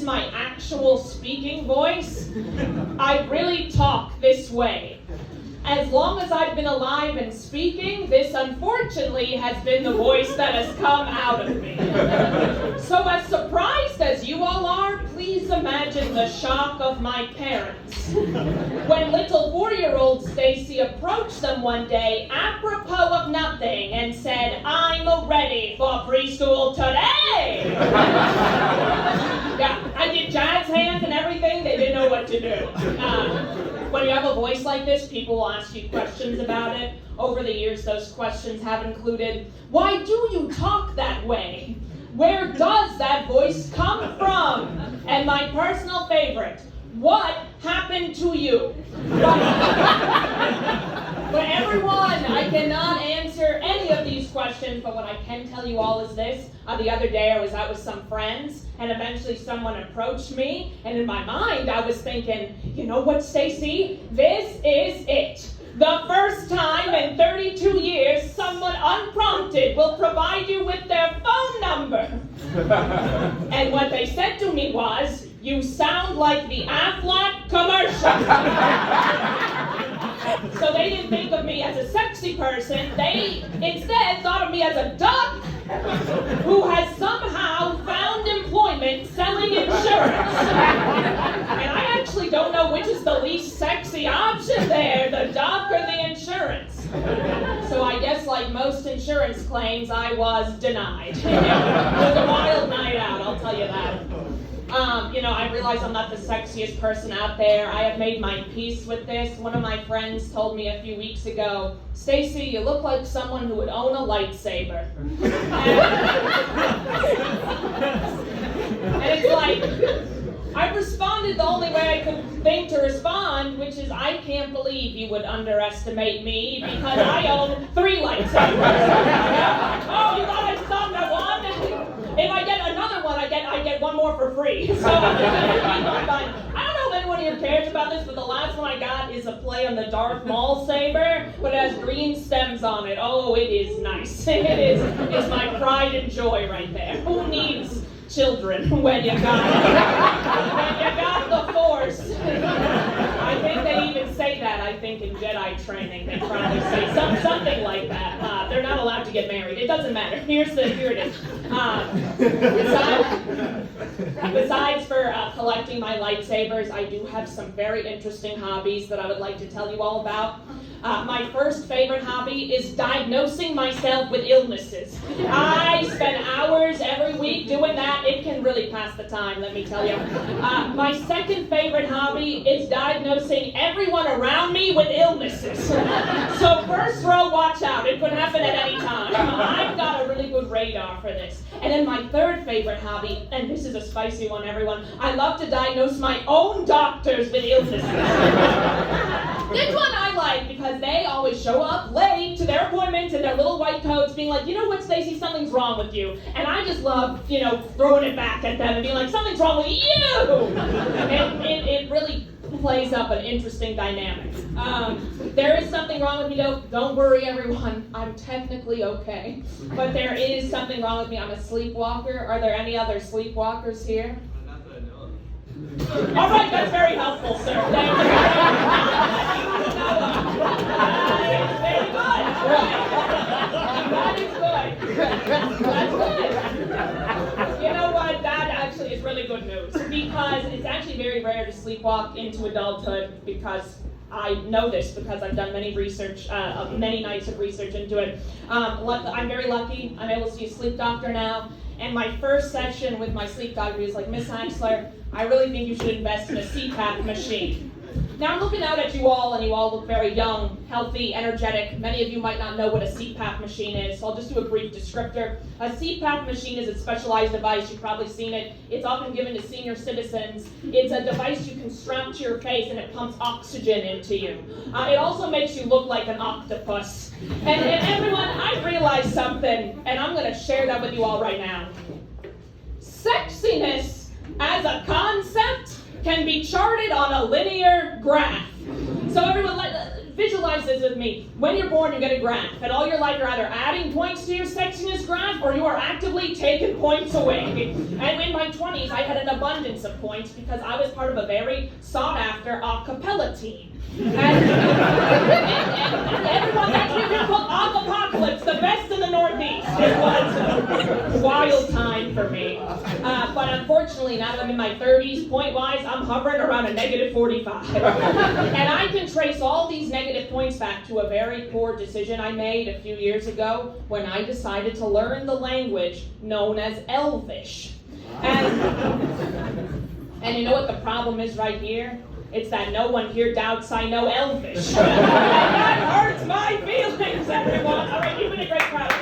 my actual speaking voice, I really talk this way. As long as I've been alive and speaking, this unfortunately has been the voice that has come out of me. So as surprised as you all are, please imagine the shock of my parents when little 4-year-old Stacy approached them one day apropos of nothing and said, "I'm ready for preschool today." Yeah, I did jazz hands and everything. They didn't know what to do. When you have a voice like this, people will ask you questions about it. Over the years, those questions have included, why do you talk that way? Where does that voice come from? And my personal favorite, what happened to you? But everyone, I cannot answer any of these questions, but what I can tell you all is this. The other day I was out with some friends, and eventually someone approached me, and in my mind I was thinking, you know what, Stacy? This is it. The first time in 32 years someone unprompted will provide you with their phone number. And what they said to me was, you sound like the Aflac commercial. So they didn't think of me as a sexy person. They instead thought of me as a duck who has somehow found employment selling insurance. And I actually don't know which is the least sexy option there, the duck or the insurance. So I guess like most insurance claims, I was denied. It was a wild night out, I'll tell you that. I realize I'm not the sexiest person out there. I have made my peace with this. One of my friends told me a few weeks ago, Stacy, you look like someone who would own a lightsaber. And it's like, I responded the only way I could think to respond, which is, I can't believe you would underestimate me because I own 3 lightsabers. Oh, you thought I stopped at one? If I get another one, I get one more for free. So I'm gonna keep on buying. I don't know if anyone here cares about this, but the last one I got is a play on the Darth Maul saber, but it has green stems on it. Oh, it is nice. It's my pride and joy right there. Who needs children when you got the Force? I think they even say that, I think, in Jedi training. They probably say something like that. They're not allowed to get married. It doesn't matter. Here it is. Besides for collecting my lightsabers, I do have some very interesting hobbies that I would like to tell you all about. My first favorite hobby is diagnosing myself with illnesses. I spend hours every week doing that. It can really pass the time, let me tell you. My second favorite hobby is diagnosing everyone around me with illnesses. So first row, watch out. It could happen at any time. I've got a really good radar for this. And then my third favorite hobby, and this is a spicy one, everyone, I love to diagnose my own doctors with illnesses. This one I like because they always show up late to their appointments in their little white coats being like, you know what, Stacy, something's wrong with you. And I just love, throwing it back at them and being like, something's wrong with you! And it really plays up an interesting dynamic. There is something wrong with me though. Don't worry, everyone. I'm technically okay. But there is something wrong with me. I'm a sleepwalker. Are there any other sleepwalkers here? Not that I know of. All right, that's very helpful, sir. Thank you. Very good. All right. That is good. That's good. You know what? That actually is really good news because it's actually very rare to sleepwalk into adulthood because I know this because I've done many nights of research into it. I'm very lucky. I'm able to see a sleep doctor now. And my first session with my sleep doctor, he was like, Miss Haxler, I really think you should invest in a CPAP machine. Now I'm looking out at you all, and you all look very young, healthy, energetic. Many of you might not know what a CPAP machine is, so I'll just do a brief descriptor. A CPAP machine is a specialized device. You've probably seen it. It's often given to senior citizens. It's a device you can strap to your face, and it pumps oxygen into you. It also makes you look like an octopus. And everyone, I realized something, and I'm going to share that with you all right now. Sexiness as a concept can be charted on a linear graph. So everyone, visualize visualize this with me. When you're born, you get a graph, and all your life you're either adding points to your sexiness graph, or you are actively taking points away. And in my 20s, I had an abundance of points because I was part of a very sought-after a cappella team. And everyone, that's what we called Apocalypse, the best in the Northeast. It was a wild time for me. But unfortunately, now that I'm in my 30s, point-wise, I'm hovering around a negative 45. And I can trace all these negative points back to a very poor decision I made a few years ago when I decided to learn the language known as Elvish. And you know what the problem is right here? It's that no one here doubts I know Elvish. And that hurts my feelings, everyone. All right, you've been a great crowd.